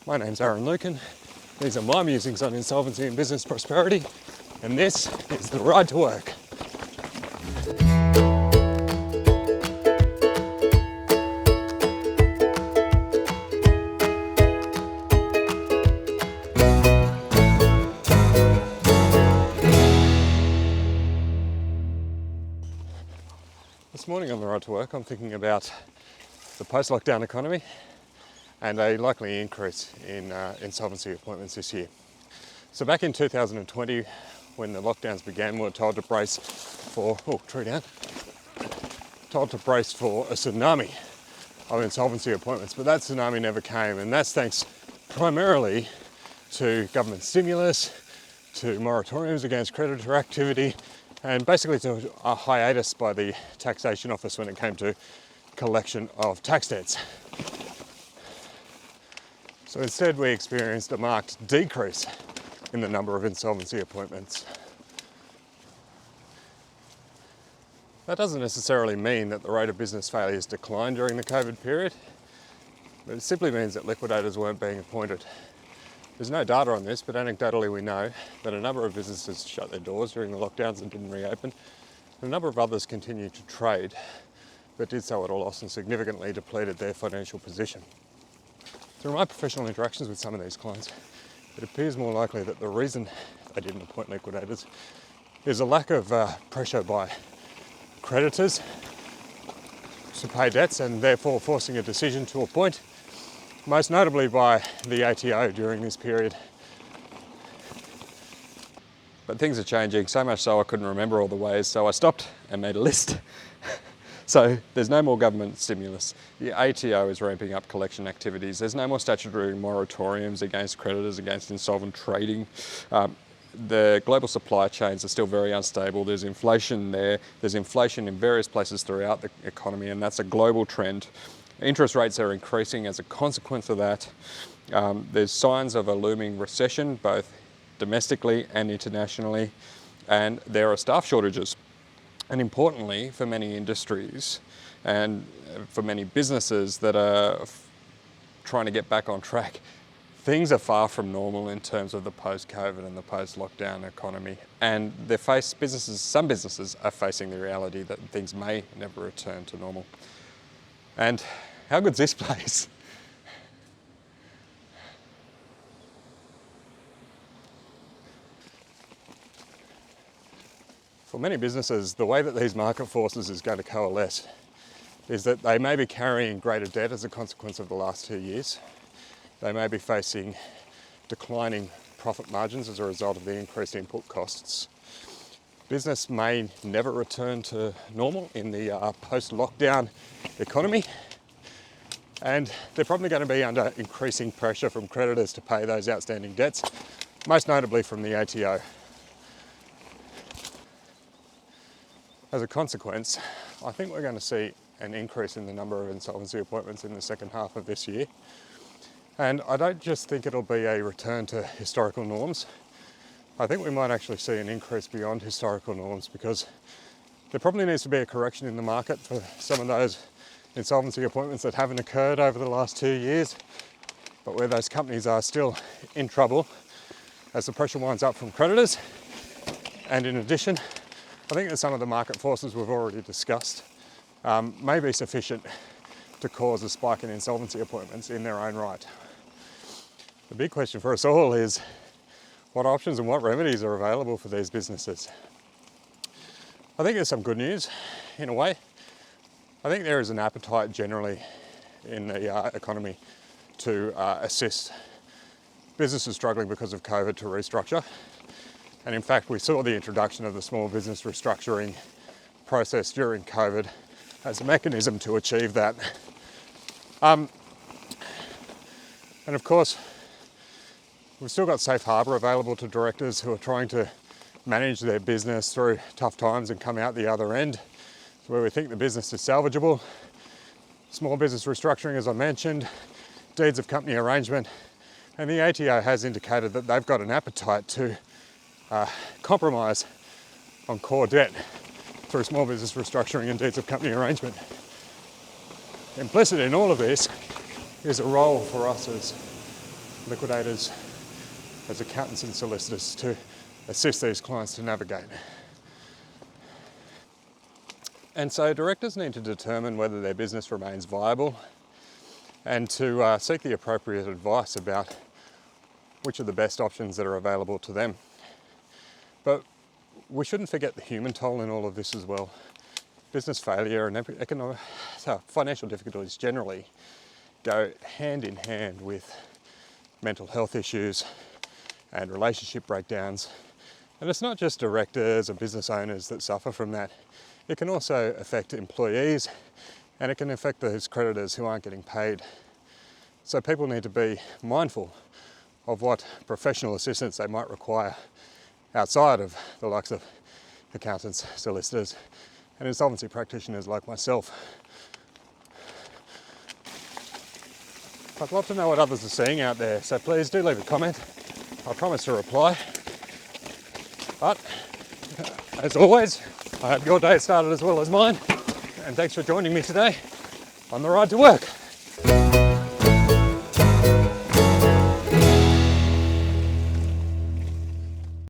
My name's Aaron Lucan. These are my musings on insolvency and business prosperity, and this is the ride to work. This morning on the ride to work, I'm thinking about the post-lockdown economy and a likely increase in insolvency appointments this year. So back in 2020, when the lockdowns began, we were told to brace for, told to brace for a tsunami of insolvency appointments, but that tsunami never came, and that's thanks primarily to government stimulus, to moratoriums against creditor activity, and basically to a hiatus by the taxation office when it came to collection of tax debts. So instead we experienced a marked decrease in the number of insolvency appointments. That doesn't necessarily mean that the rate of business failures declined during the COVID period, but it simply means that liquidators weren't being appointed. There's no data on this, but anecdotally we know that a number of businesses shut their doors during the lockdowns and didn't reopen. A number of others continued to trade, but did so at a loss and significantly depleted their financial position. Through my professional interactions with some of these clients, it appears more likely that the reason they didn't appoint liquidators is a lack of pressure by creditors to pay debts and therefore forcing a decision to appoint, most notably by the ATO during this period. But things are changing, so much so I couldn't remember all the ways, so I stopped and made a list. So there's no more government stimulus. The ATO is ramping up collection activities. There's no more statutory moratoriums against creditors, against insolvent trading. The global supply chains are still very unstable. There's inflation there. There's inflation in various places throughout the economy, and that's a global trend. Interest rates are increasing as a consequence of that. There's signs of a looming recession, both domestically and internationally, and there are staff shortages. And importantly, for many industries and for many businesses that are trying to get back on track, things are far from normal in terms of the post-COVID and the post-lockdown economy. And some businesses are facing the reality that things may never return to normal. And how good's this place? For many businesses, the way that these market forces is going to coalesce is that they may be carrying greater debt as a consequence of the last 2 years. They may be facing declining profit margins as a result of the increased input costs. Business may never return to normal in the post-lockdown economy, and they're probably going to be under increasing pressure from creditors to pay those outstanding debts, most notably from the ATO. As a consequence, I think we're going to see an increase in the number of insolvency appointments in the second half of this year. And I don't just think it'll be a return to historical norms. I think we might actually see an increase beyond historical norms, because there probably needs to be a correction in the market for some of those insolvency appointments that haven't occurred over the last 2 years, but where those companies are still in trouble as the pressure winds up from creditors. And in addition, I think that some of the market forces we've already discussed may be sufficient to cause a spike in insolvency appointments in their own right. The big question for us all is, what options and what remedies are available for these businesses? I think there's some good news in a way. I think there is an appetite generally in the economy to assist businesses struggling because of COVID to restructure. And in fact, we saw the introduction of the small business restructuring process during COVID as a mechanism to achieve that. And of course, we've still got safe harbour available to directors who are trying to manage their business through tough times and come out the other end, where we think the business is salvageable. Small business restructuring, as I mentioned, deeds of company arrangement, and the ATO has indicated that they've got an appetite to compromise on core debt through small business restructuring and deeds of company arrangement. Implicit in all of this is a role for us as liquidators, as accountants and solicitors to assist these clients to navigate. And so directors need to determine whether their business remains viable and to seek the appropriate advice about which are the best options that are available to them. But we shouldn't forget the human toll in all of this as well. Business failure and financial difficulties generally go hand in hand with mental health issues and relationship breakdowns. And it's not just directors and business owners that suffer from that. It can also affect employees, and it can affect those creditors who aren't getting paid. So people need to be mindful of what professional assistance they might require outside of the likes of accountants, solicitors, and insolvency practitioners like myself. I'd love to know what others are seeing out there, so please do leave a comment. I promise to reply. But, as always, I hope your day started as well as mine, and thanks for joining me today on the ride to work.